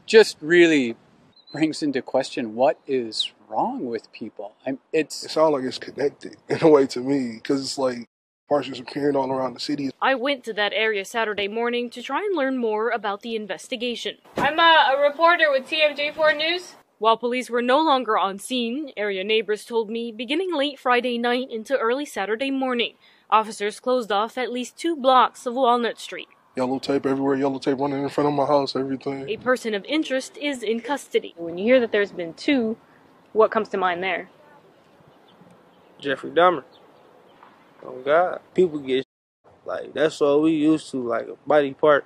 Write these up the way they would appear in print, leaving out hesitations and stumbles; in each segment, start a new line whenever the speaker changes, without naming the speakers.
just really brings into question what is wrong with people.
It sounds like it's connected in a way to me, because it's like parts appearing all around the city.
I went to that area Saturday morning to try and learn more about the investigation. I'm a reporter with TMJ4 News. While police were no longer on scene, area neighbors told me beginning late Friday night into early Saturday morning, officers closed off at least 2 blocks of Walnut Street.
Yellow tape everywhere, yellow tape running in front of my house, everything.
A person of interest is in custody. When you hear that there's been 2, what comes to mind there?
Jeffrey Dahmer. Oh God. People get like, that's all we used to, like a body part.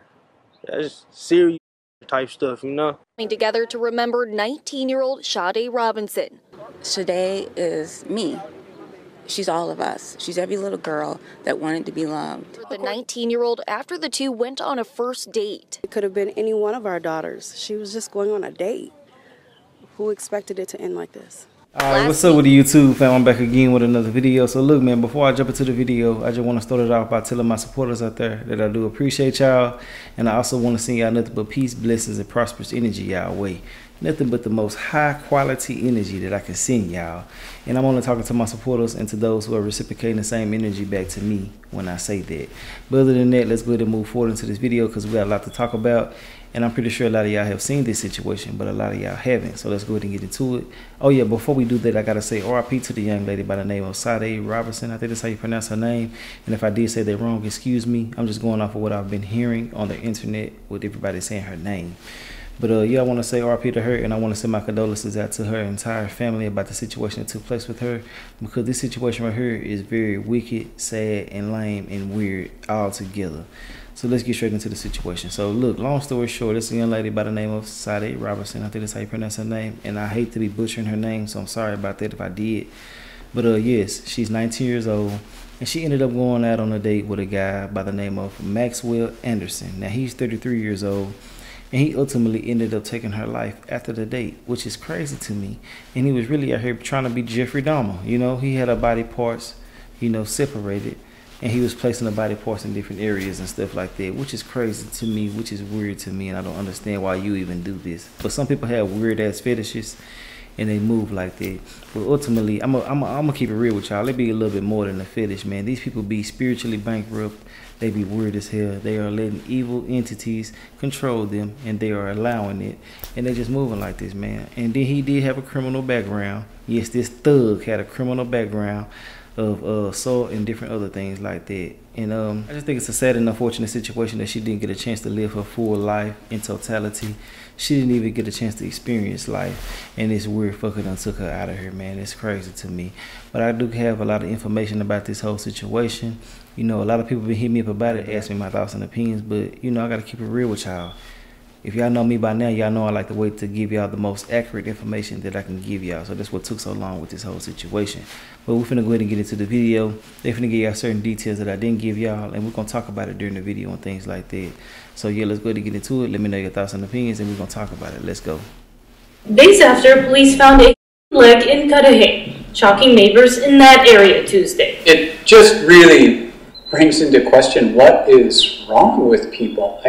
That's serious type stuff, you know?
Together to remember 19-year-old Sade Robinson.
Sade is me. She's all of us. She's every little girl that wanted to be loved.
The 19-year-old after the 2 went on a first date.
It could have been any one of our daughters. She was just going on a date. Who expected it to end like this?
Alright, what's up with the YouTube fam? I'm back again with another video. So look, man, before I jump into the video, I just want to start it off by telling my supporters out there that I do appreciate y'all, and I also want to send y'all nothing but peace, blessings, and prosperous energy y'all way. Nothing but the most high quality energy that I can send y'all. And I'm only talking to my supporters and to those who are reciprocating the same energy back to me when I say that. But other than that, let's go ahead and move forward into this video because we got a lot to talk about. And I'm pretty sure a lot of y'all have seen this situation, but a lot of y'all haven't. So let's go ahead and get into it. Oh yeah, before we do that, I gotta say RIP to the young lady by the name of Sade Robinson. I think that's how you pronounce her name. And if I did say that wrong, excuse me. I'm just going off of what I've been hearing on the internet with everybody saying her name. But yeah, I want to say RIP to her, and I want to send my condolences out to her entire family about the situation that took place with her, because this situation right here is very wicked, sad, and lame, and weird all together. So let's get straight into the situation. So look, long story short, this is a young lady by the name of Sade Robinson. I think that's how you pronounce her name, and I hate to be butchering her name, so I'm sorry about that if I did. But yes, she's 19 years old, and she ended up going out on a date with a guy by the name of Maxwell Anderson. Now he's 33 years old. And he ultimately ended up taking her life after the date, which is crazy to me. And he was really out here trying to be Jeffrey Dahmer. You know, he had her body parts, you know, separated. And he was placing the body parts in different areas and stuff like that, which is crazy to me, which is weird to me. And I don't understand why you even do this. But some people have weird-ass fetishes, and they move like that. But ultimately, I'm gonna keep it real with y'all. They be a little bit more than a fetish, man. These people be spiritually bankrupt. They be weird as hell. They are letting evil entities control them, and they are allowing it. And they just moving like this, man. And then he did have a criminal background. Yes, this thug had a criminal background of assault and different other things like that. And I just think it's a sad and unfortunate situation that she didn't get a chance to live her full life in totality. She didn't even get a chance to experience life, and this weird fucker done took her out of here, man. It's crazy to me. But I do have a lot of information about this whole situation. You know, a lot of people been hitting me up about it, asking me my thoughts and opinions, but you know, I gotta keep it real with y'all. If y'all know me by now, y'all know I like to wait to give y'all the most accurate information that I can give y'all. So that's what took so long with this whole situation. But we're finna go ahead and get into the video. They're finna give y'all certain details that I didn't give y'all, and we're gonna talk about it during the video and things like that. So yeah, let's go ahead and get into it. Let me know your thoughts and opinions, and we're gonna talk about it. Let's go.
Days after, police found a leg in Cudahy, shocking neighbors in that area Tuesday.
It just really brings into question what is wrong with people.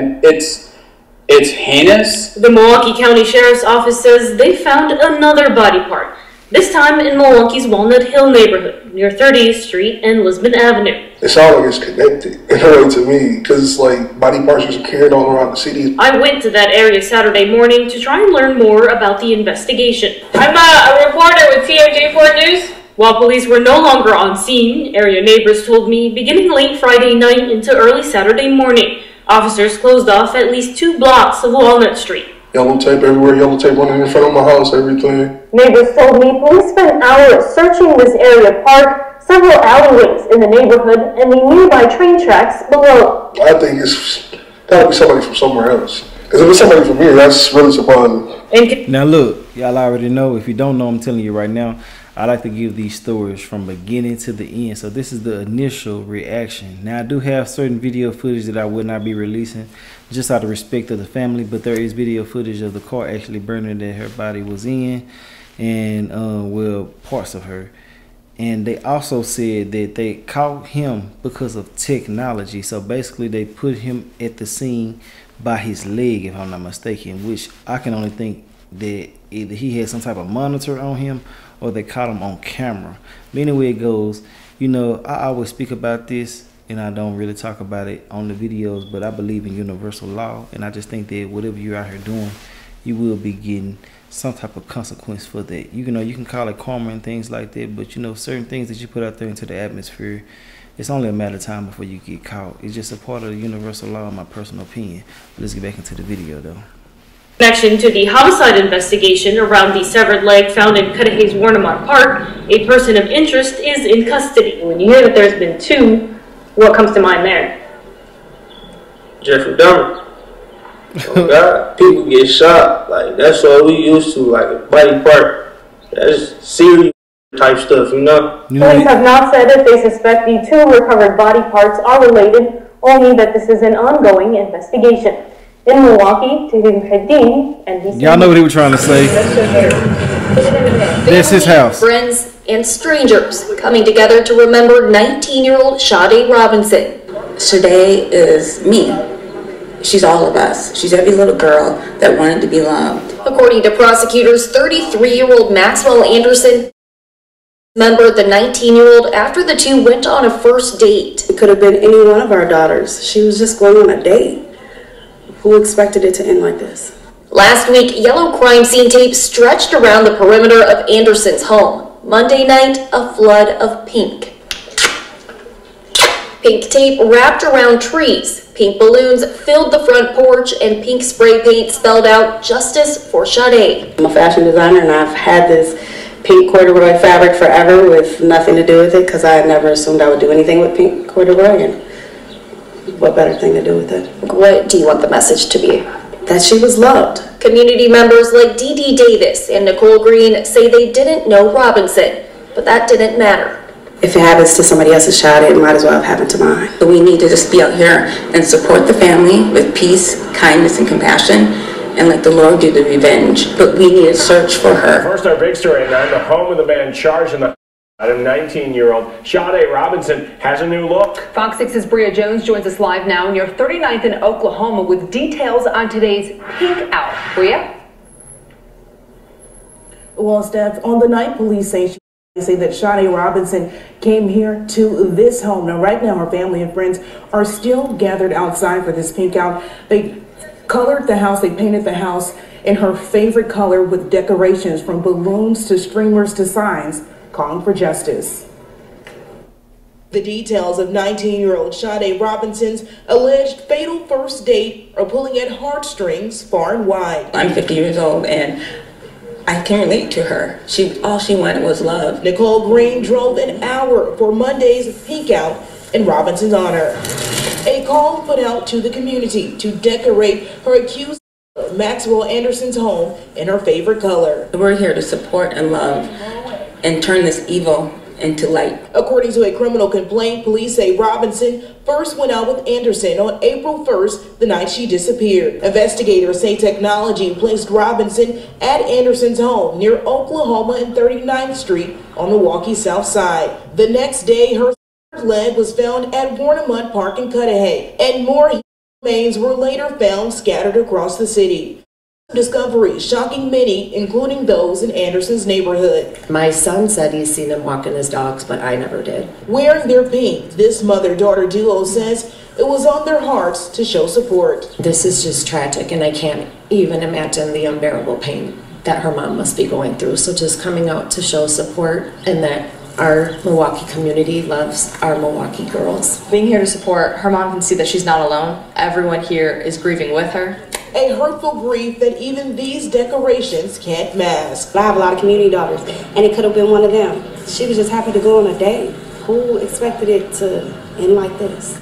It's heinous.
The Milwaukee County Sheriff's Office says they found another body part, this time in Milwaukee's Walnut Hill neighborhood, near 30th Street and Lisbon Avenue.
It sounds like it's connected in a way to me, because it's like body parts are carried all around the city.
I went to that area Saturday morning to try and learn more about the investigation. I'm a reporter with TMJ4 News. While police were no longer on scene, area neighbors told me beginning late Friday night into early Saturday morning, officers closed off at least 2 blocks of Walnut Street.
Yellow tape everywhere, yellow tape running in front of my house, everything.
Neighbors told me police spent hours searching this area park, several alleyways in the neighborhood, and the nearby train tracks below.
I think it's gotta be somebody from somewhere else. Because if it's somebody from here, that's really surprising.
Now look, y'all already know. If you don't know, I'm telling you right now. I like to give these stories from beginning to the end. So this is the initial reaction. Now I do have certain video footage that I would not be releasing just out of respect of the family, but there is video footage of the car actually burning that her body was in, and well, parts of her. And they also said that they caught him because of technology. So basically they put him at the scene by his leg, if I'm not mistaken, which I can only think that either he had some type of monitor on him or they caught him on camera. But anyway it goes, you know, I always speak about this and I don't really talk about it on the videos, but I believe in universal law, and I just think that whatever you're out here doing, you will be getting some type of consequence for that. You know, you can call it karma and things like that, but you know, certain things that you put out there into the atmosphere, it's only a matter of time before you get caught. It's just a part of the universal law, in my personal opinion. But let's get back into the video though.
Connection to the homicide investigation around the severed leg found in Cudahy's Warnemont Park, a person of interest is in custody. When you hear that there's been two, what comes to mind there?
Jeffrey Dahmer. Oh God, people get shot. Like, that's all we used to, like a body part. That's serious type stuff, you know?
Police have not said if they suspect the two recovered body parts are related, only that this is an ongoing investigation. In Milwaukee, Tahim Haddin, NBC.
Y'all know what he was trying to say. That's his house.
Friends and strangers coming together to remember 19-year-old Sade Robinson.
Sade is me. She's all of us. She's every little girl that wanted to be loved.
According to prosecutors, 33-year-old Maxwell Anderson remembered the 19-year-old after the two went on a first date.
It could have been any one of our daughters. She was just going on a date. Who expected it to end like this?
Last week, yellow crime scene tape stretched around the perimeter of Anderson's home. Monday night, a flood of pink. Pink tape wrapped around trees. Pink balloons filled the front porch, and pink spray paint spelled out "Justice for Sade."
I'm a fashion designer, and I've had this pink corduroy fabric forever with nothing to do with it, because I had never assumed I would do anything with pink corduroy, and what better thing to do with it?
What do you want the message to be?
That she was loved.
Community members like Dee Dee Davis and Nicole Green say they didn't know Robinson, but that didn't matter.
If it happens to somebody else's child, it might as well have happened to mine.
But we need to just be out here and support the family with peace, kindness, and compassion, and let the Lord do the revenge. But we need to search for her.
First, our big story tonight, the home of the man charged in the a 19-year-old Sade Robinson has a new look.
Fox 6's Bria Jones joins us live now near 39th in Oklahoma with details on today's pink out. Bria?
Well, Steph, on the night, police say that Sade Robinson came here to this home. Now, right now, her family and friends are still gathered outside for this pink out. They colored the house, they painted the house in her favorite color with decorations from balloons to streamers to signs calling for justice. The details of 19-year-old Sade Robinson's alleged fatal first date are pulling at heartstrings far and wide.
I'm 50 years old and I can relate to her. All she wanted was love.
Nicole Green drove an hour for Monday's pink out in Robinson's honor. A call put out to the community to decorate her accused Maxwell Anderson's home in her favorite color.
We're here to support and love and turn this evil into light.
According to a criminal complaint, police say Robinson first went out with Anderson on April 1st, the night she disappeared. Investigators say technology placed Robinson at Anderson's home near Oklahoma and 39th Street on Milwaukee's south side. The next day, her leg was found at Warnemont Park in Cudahy, and more remains were later found scattered across the city. Discovery shocking many, including those in Anderson's neighborhood.
My son said he's seen him walking his dogs, but I never did.
Wearing their pink, this mother-daughter duo says it was on their hearts to show support.
This is just tragic, and I can't even imagine the unbearable pain that her mom must be going through. So just coming out to show support, and that our Milwaukee community loves our Milwaukee girls.
Being here to support, her mom can see that she's not alone. Everyone here is grieving with her.
A hurtful grief that even these decorations can't mask.
I have a lot of community daughters, and it could have been one of them. She was just happy to go on a date. Who expected it to end like this?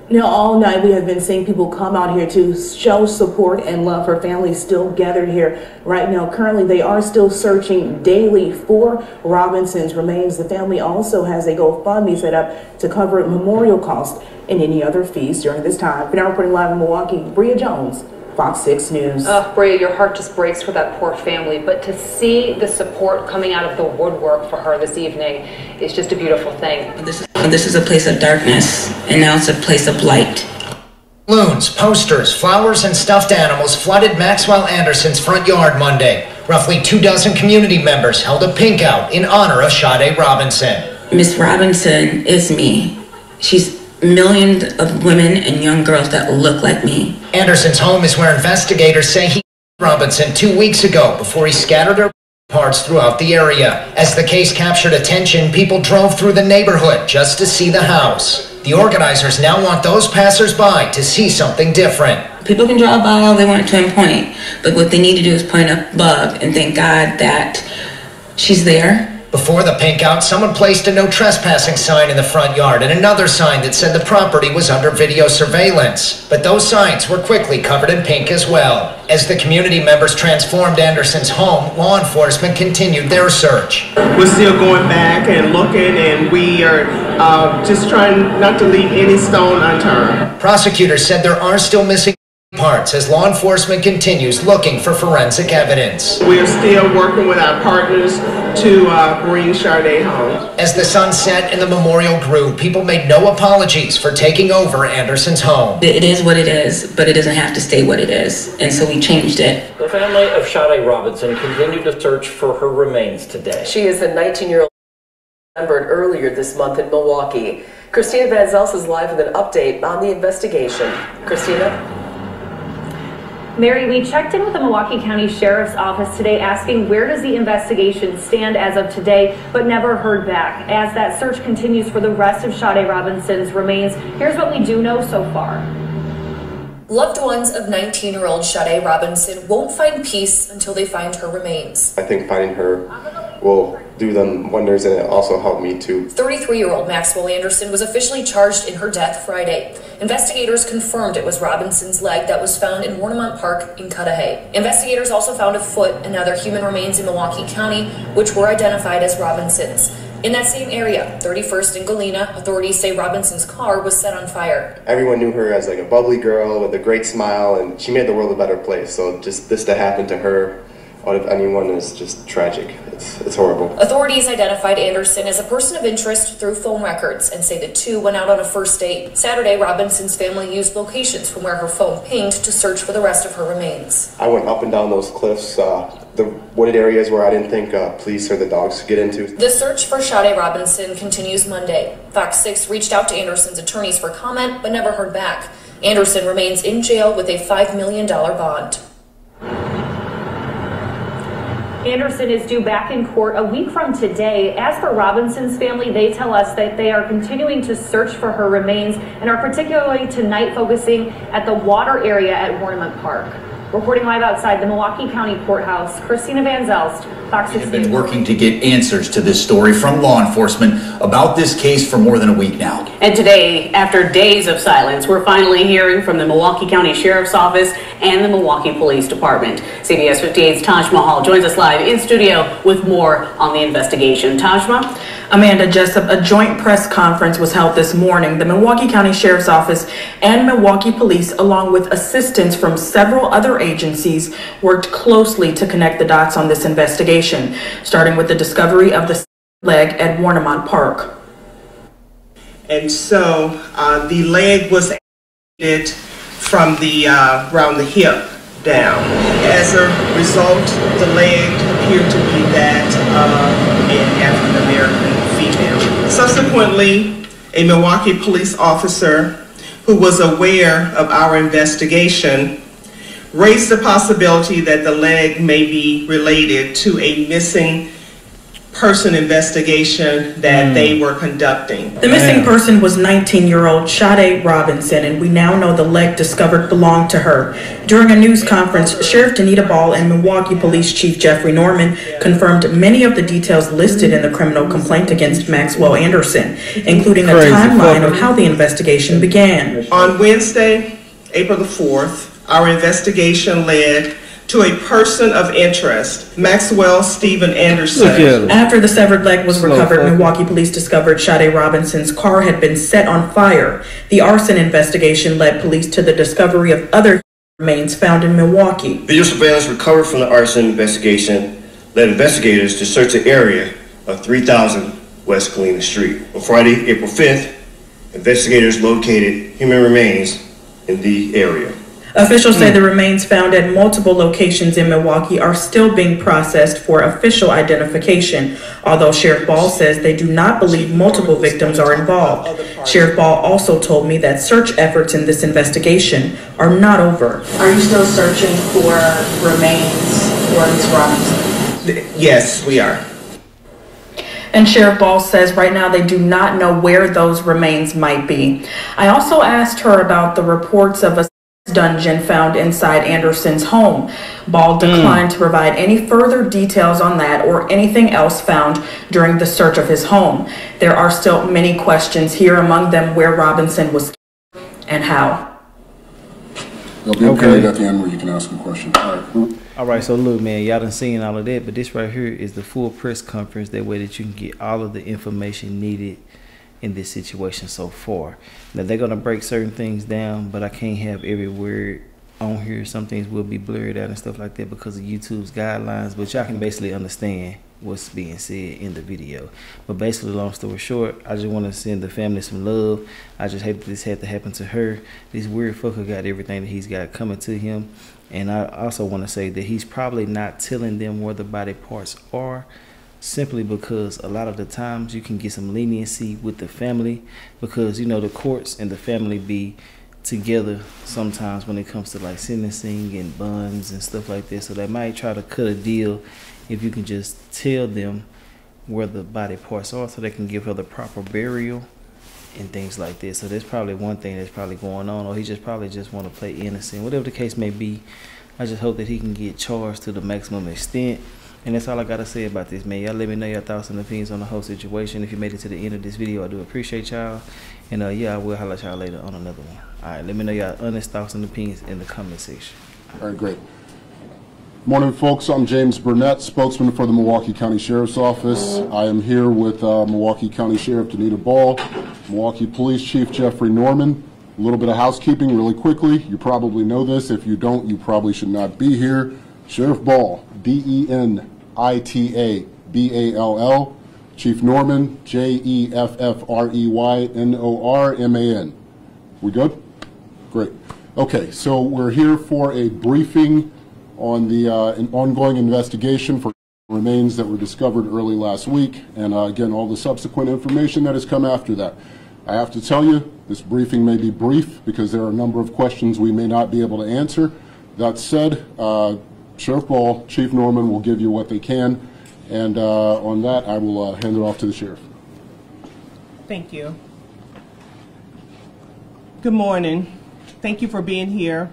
Now, all night we have been seeing people come out here to show support and love. Her family still gathered here right now. Currently, they are still searching daily for Robinson's remains. The family also has a GoFundMe set up to cover memorial costs and any other fees during this time. For now, reporting live in Milwaukee, Bria Jones, Fox 6 News.
Bria, your heart just breaks for that poor family, but to see the support coming out of the woodwork for her this evening is just a beautiful thing.
This is a place of darkness, and now it's a place of light.
Balloons, posters, flowers, and stuffed animals flooded Maxwell Anderson's front yard Monday. Roughly 24 community members held a pink out in honor of Sade Robinson.
Miss Robinson is me. She's millions of women and young girls that look like me.
Anderson's home is where investigators say he Robinson 2 weeks ago before he scattered her parts throughout the area. As the case captured attention, people drove through the neighborhood just to see the house. The organizers now want those passers-by to see something different.
People can drive by all they want to and point, but what they need to do is point above and thank God that she's there.
Before the pink out, someone placed a no trespassing sign in the front yard and another sign that said the property was under video surveillance. But those signs were quickly covered in pink as well. As the community members transformed Anderson's home, law enforcement continued their search.
We're still going back and looking, and we are just trying not to leave any stone unturned.
Prosecutors said there are still missing parts as law enforcement continues looking for forensic evidence.
We are still working with our partners to bring Sade home.
As the sun set and the memorial grew, people made no apologies for taking over Anderson's home.
It is what it is, but it doesn't have to stay what it is, and so we changed it.
The family of Sade Robinson continued to search for her remains today.
She is a 19-year-old remembered earlier this month in Milwaukee. Christina Van Zels is live with an update on the investigation. Christina?
Mary, we checked in with the Milwaukee County Sheriff's Office today asking where does the investigation stand as of today, but never heard back. As that search continues for the rest of Sade Robinson's remains, here's what we do know so far.
Loved ones of 19-year-old Sade Robinson won't find peace until they find her remains.
I think finding her will do them wonders, and it also helped me too.
33-year-old Maxwell Anderson was officially charged in her death Friday. Investigators confirmed it was Robinson's leg that was found in Warnemont Park in Cudahy. Investigators also found a foot and other human remains in Milwaukee County, which were identified as Robinson's. In that same area, 31st and Galena, authorities say Robinson's car was set on fire.
Everyone knew her as like a bubbly girl with a great smile, and she made the world a better place. So just this to happen to her out of anyone is just tragic. It's horrible.
Authorities identified Anderson as a person of interest through phone records and say the two went out on a first date. Saturday, Robinson's family used locations from where her phone pinged to search for the rest of her remains.
I went up and down those cliffs, the wooded areas where I didn't think police or the dogs could get into.
The search for Sade Robinson continues Monday. Fox 6 reached out to Anderson's attorneys for comment but never heard back. Anderson remains in jail with a $5 million bond.
Anderson is due back in court a week from today. As for Robinson's family, they tell us that they are continuing to search for her remains and are particularly tonight focusing at the water area at Warnemont Park. Reporting live outside the Milwaukee County Courthouse, Christina Van Zelst, Fox 6
News. We've been working to get answers to this story from law enforcement about this case for more than a week now.
And today, after days of silence, we're finally hearing from the Milwaukee County Sheriff's Office and the Milwaukee Police Department. CBS 58's Taj Mahal joins us live in studio with more on the investigation. Tajma?
Amanda Jessup, a joint press conference was held this morning. The Milwaukee County Sheriff's Office and Milwaukee Police, along with assistance from several other agencies, worked closely to connect the dots on this investigation, starting with the discovery of the leg at Warnemont Park.
And so the leg was amputated from the around the hip down. As a result, the leg appeared to be that of an African American female. Subsequently, a Milwaukee police officer who was aware of our investigation raised the possibility that the leg may be related to a missing person investigation that they were conducting.
The missing person was 19-year-old Sade Robinson, and we now know the leg discovered belonged to her. During a news conference, Sheriff Danita Ball and Milwaukee Police Chief Jeffrey Norman confirmed many of the details listed in the criminal complaint against Maxwell Anderson, including a timeline of how the investigation began.
On Wednesday, April the 4th, our investigation led to a person of interest, Maxwell Stephen Anderson.
After the severed leg was recovered, Milwaukee police discovered Sade Robinson's car had been set on fire. The arson investigation led police to the discovery of other remains found in Milwaukee.
Video surveillance recovered from the arson investigation led investigators to search the area of 3000 West Galena Street. On Friday, April 5th, investigators located human remains in the area.
Officials say the remains found at multiple locations in Milwaukee are still being processed for official identification, although Sheriff Ball says they do not believe multiple victims are involved. Sheriff Ball also told me that search efforts in this investigation are not over. Are you still searching for remains for Ms. Robinson?
Yes, we are.
And Sheriff Ball says right now they do not know where those remains might be. I also asked her about the reports of a dungeon found inside Anderson's home. Ball declined to provide any further details on that or anything else found during the search of his home. There are still many questions here, among them where Robinson was and how.
There'll be a period at the end where you can ask a question.
All right, so look, man, y'all done seen all of that, but this right here is the full press conference. That way that you can get all of the information needed in this situation so far. Now they're gonna break certain things down, but I can't have every word on here. Some things will be blurred out and stuff like that because of YouTube's guidelines, but y'all can basically understand what's being said in the video. But basically, long story short, I just want to send the family some love. I just hate that this had to happen to her. This weird fucker got everything that he's got coming to him. And I also want to say that he's probably not telling them where the body parts are, simply because a lot of the times you can get some leniency with the family, because you know the courts and the family be together sometimes when it comes to like sentencing and bonds and stuff like that. So they might try to cut a deal if you can just tell them where the body parts are so they can give her the proper burial and things like this. So there's probably one thing that's probably going on, or he just probably just want to play innocent, whatever the case may be. I just hope that he can get charged to the maximum extent. And that's all I gotta say about this, man. Y'all let me know your thoughts and opinions on the whole situation. If you made it to the end of this video, I do appreciate y'all. And yeah, I will holler at y'all later on another one. All right, let me know your honest thoughts and opinions in the comment section.
All right, great. Morning, folks. I'm James Burnett, spokesman for the Milwaukee County Sheriff's Office. I am here with Milwaukee County Sheriff Danita Ball, Milwaukee Police Chief Jeffrey Norman. A little bit of housekeeping really quickly. You probably know this. If you don't, you probably should not be here. Sheriff Ball, D-E-N-I-T-A-B-A-L-L. Chief Norman, J-E-F-F-R-E-Y-N-O-R-M-A-N. We good? Great. Okay, so we're here for a briefing on the an ongoing investigation for remains that were discovered early last week, and again, all the subsequent information that has come after that. I have to tell you, this briefing may be brief because there are a number of questions we may not be able to answer. That said, Sheriff Ball, Chief Norman will give you what they can, and on that, I will hand it off to the Sheriff.
Thank you. Good morning. Thank you for being here.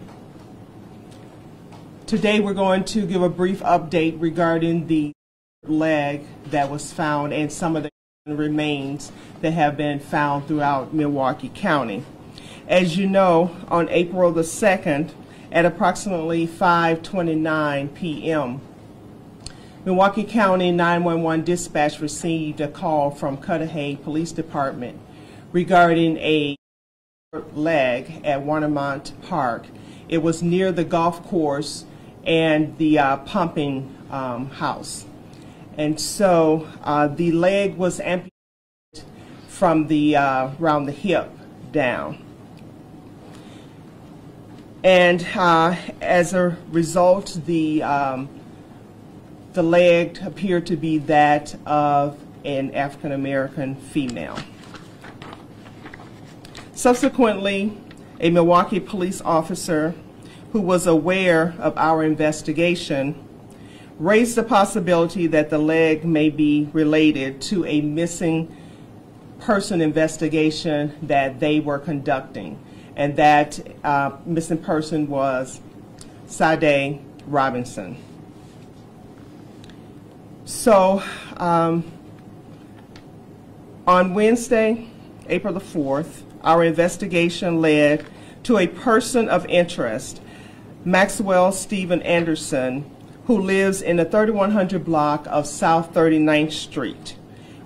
Today we're going to give a brief update regarding the leg that was found and some of the remains that have been found throughout Milwaukee County. As you know, on April the 2nd at approximately 5:29 p.m., Milwaukee County 911 dispatch received a call from Cudahy Police Department regarding a leg at Warnemont Park. It was near the golf course and the pumping house. And so the leg was amputated from the around the hip down. And as a result, the leg appeared to be that of an African American female. Subsequently, a Milwaukee police officer who was aware of our investigation raised the possibility that the leg may be related to a missing person investigation that they were conducting, and that missing person was Shade Robinson. So on Wednesday, April the 4th, our investigation led to a person of interest, Maxwell Stephen Anderson, who lives in the 3100 block of South 39th Street,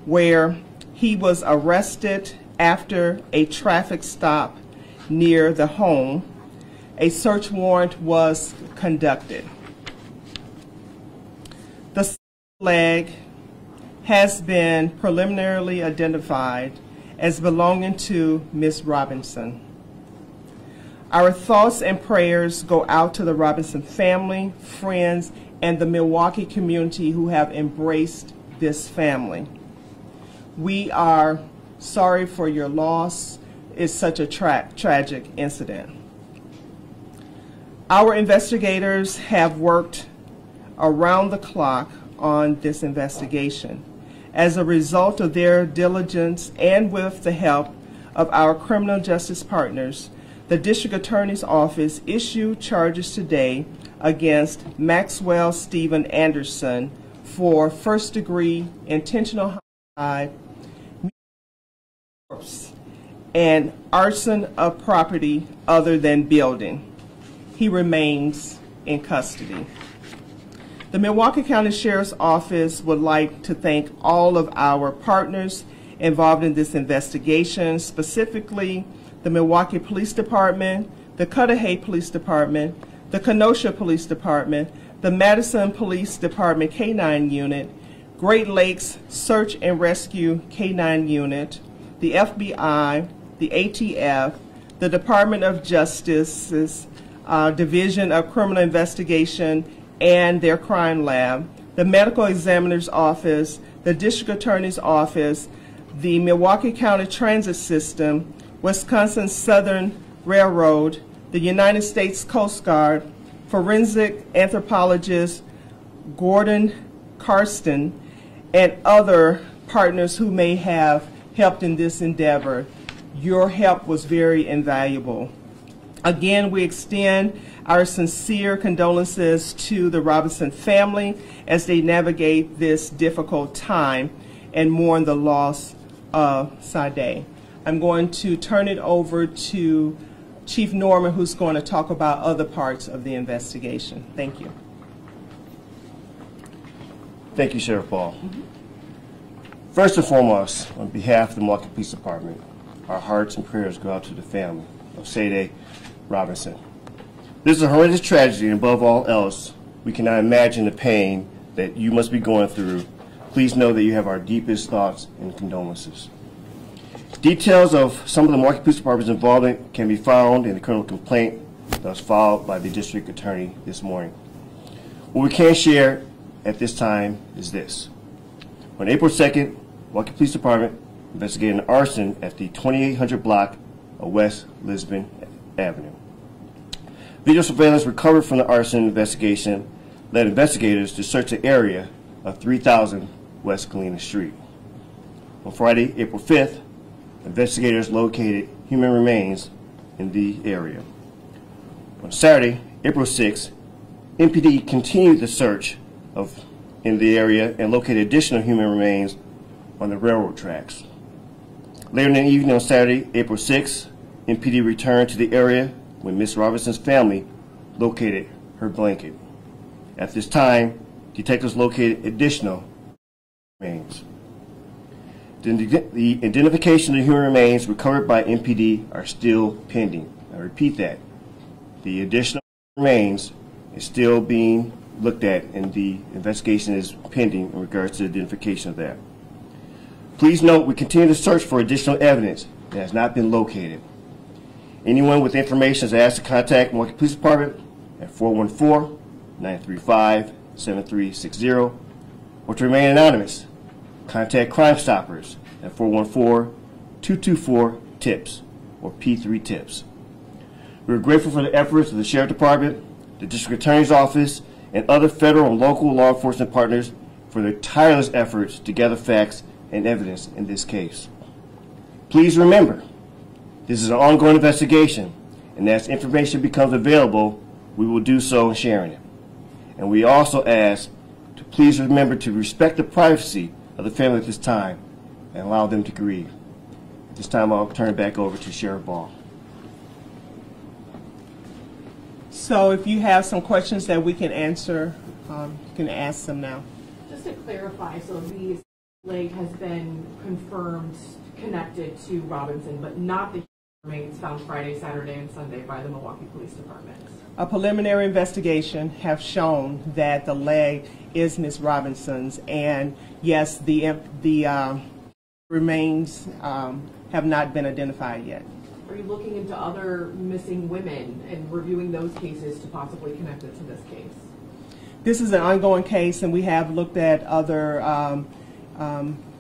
where he was arrested after a traffic stop near the home. A search warrant was conducted. The leg has been preliminarily identified as belonging to Ms. Robinson. Our thoughts and prayers go out to the Robinson family, friends, and the Milwaukee community who have embraced this family. We are sorry for your loss. It's such a tragic incident. Our investigators have worked around the clock on this investigation. As a result of their diligence and with the help of our criminal justice partners, the District Attorney's Office issued charges today against Maxwell Stephen Anderson for first-degree intentional homicide and arson of property other than building. He remains in custody. The Milwaukee County Sheriff's Office would like to thank all of our partners involved in this investigation, specifically the Milwaukee Police Department, the Cudahy Police Department, the Kenosha Police Department, the Madison Police Department K-9 Unit, Great Lakes Search and Rescue K-9 Unit, the FBI, the ATF, the Department of Justice's Division of Criminal Investigation and their crime lab, the Medical Examiner's Office, the District Attorney's Office, the Milwaukee County Transit System, Wisconsin Southern Railroad, the United States Coast Guard, forensic anthropologist Gordon Karsten, and other partners who may have helped in this endeavor. Your help was very invaluable. Again, we extend our sincere condolences to the Robinson family as they navigate this difficult time and mourn the loss of Sade. I'm going to turn it over to Chief Norman, who's going to talk about other parts of the investigation. Thank you.
Thank you, Sheriff Ball. First and foremost, on behalf of the Milwaukee Police Department, our hearts and prayers go out to the family of Sade Robinson. This is a horrendous tragedy, and above all else, we cannot imagine the pain that you must be going through. Please know that you have our deepest thoughts and condolences. Details of some of the Milwaukee Police Department's involvement can be found in the criminal complaint that was filed by the District Attorney this morning. What we can share at this time is this. On April 2nd, Milwaukee Police Department investigated an arson at the 2800 block of West Lisbon Avenue. Video surveillance recovered from the arson investigation led investigators to search the area of 3000 West Galena Street. On Friday, April 5th, investigators located human remains in the area. On Saturday, April 6th, MPD continued the search in the area and located additional human remains on the railroad tracks. Later in the evening on Saturday, April 6th, MPD returned to the area when Ms. Robinson's family located her blanket. At this time, detectives located additional remains. The identification of the human remains recovered by MPD are still pending. I repeat that. The additional remains is still being looked at, and the investigation is pending in regards to the identification of that. Please note we continue to search for additional evidence that has not been located. Anyone with information is asked to contact Milwaukee Police Department at 414-935-7360 or to remain anonymous. Contact Crime Stoppers at 414-224-TIPS or P3-TIPS. We are grateful for the efforts of the Sheriff Department, the District Attorney's Office, and other federal and local law enforcement partners for their tireless efforts to gather facts and evidence in this case. Please remember, this is an ongoing investigation, and as information becomes available, we will do so in sharing it. And we also ask to please remember to respect the privacy of the family at this time and allow them to grieve. At this time, I'll turn it back over to Sheriff Ball.
So if you have some questions that we can answer, you can ask them now.
Just to clarify, so the leg has been confirmed connected to Robinson, but not the remains found Friday, Saturday, and Sunday by the Milwaukee Police Department.
A preliminary investigation have shown that the leg is Ms. Robinson's, and yes, the remains have not been identified yet.
Are you looking into other missing women and reviewing those cases to possibly connect it to this case?
This is an ongoing case, and we have looked at other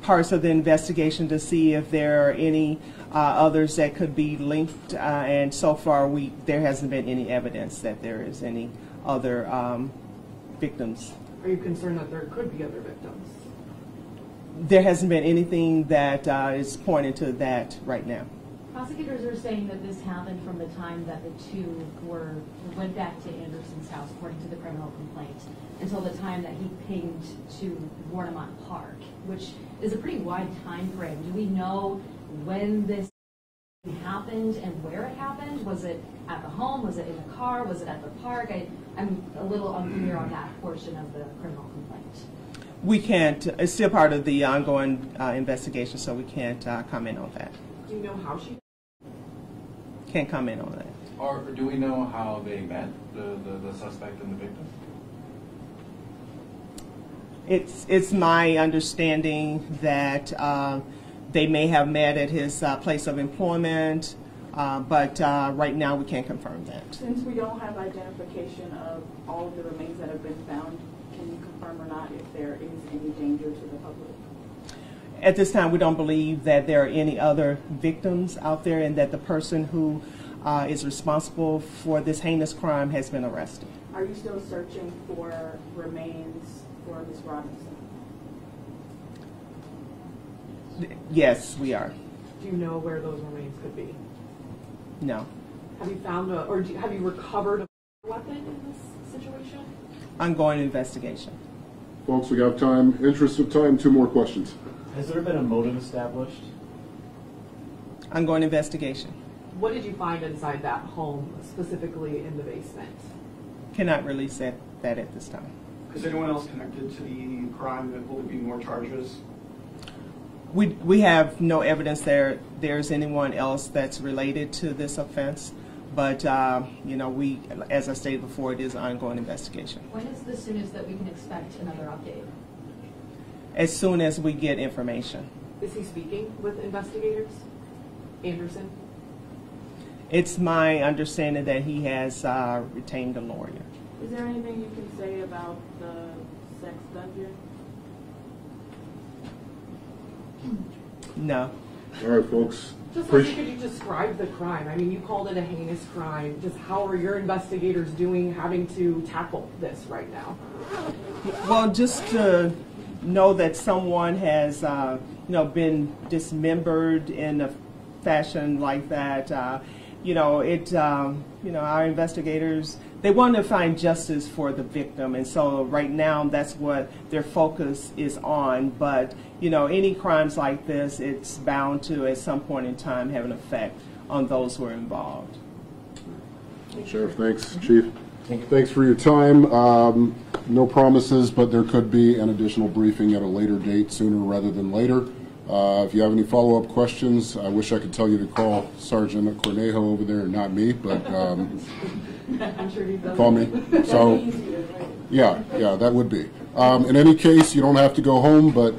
parts of the investigation to see if there are any others that could be linked, and so far there hasn't been any evidence that there is any other victims.
Are you concerned that there could be other victims?
There hasn't been anything that is pointing to that right now.
Prosecutors are saying that this happened from the time that the two went back to Anderson's house, according to the criminal complaint, until the time that he pinged to Warnemont Park, which is a pretty wide time frame. Do we know when this happened and where it happened? Was it at the home? Was it in the car? Was it at the park? I'm a little unclear on that portion of the criminal complaint.
We can't, it's still part of the ongoing investigation, so we can't comment on that.
Do you know how she?
Can't comment on that.
Or do we know how they met, the suspect and the victim?
It's my understanding that they may have met at his place of employment, but right now we can't confirm that.
Since we don't have identification of all of the remains that have been found, can you confirm or not if there is any danger to the public?
At this time, we don't believe that there are any other victims out there and that the person who is responsible for this heinous crime has been arrested.
Are you still searching for remains for Ms. Robinson?
Yes, we are.
Do you know where those remains could be?
No.
Have you found have you recovered a weapon in this situation?
Ongoing investigation.
Folks, we got time. Interest of time, 2 more questions.
Has there been a motive established?
Ongoing investigation.
What did you find inside that home, specifically in the basement?
Cannot release that at this time.
Is anyone else connected to the crime? Will there be more charges?
We have no evidence there's anyone else that's related to this offense, but you know, as I stated before, it is an ongoing investigation.
When is the soonest that we can expect another update?
As soon as we get information.
Is he speaking with investigators? Anderson?
It's my understanding that he has retained a lawyer.
Is there anything you can say about the sex dungeon?
No.
All right, folks.
Just could you describe the crime? I mean, you called it a heinous crime. Just how are your investigators doing having to tackle this right now?
Well, just to know that someone has been dismembered in a fashion like that, our investigators, they want to find justice for the victim, and so right now that's what their focus is on. But any crimes like this, it's bound to at some point in time have an effect on those who are involved.
Sheriff, thanks. Chief, thanks for your time. No promises, but there could be an additional briefing at a later date, sooner rather than later. If you have any follow-up questions, I wish I could tell you to call Sergeant Cornejo over there and not me, but
I'm sure he does.
call me. So, yeah, that would be. In any case, you don't have to go home, but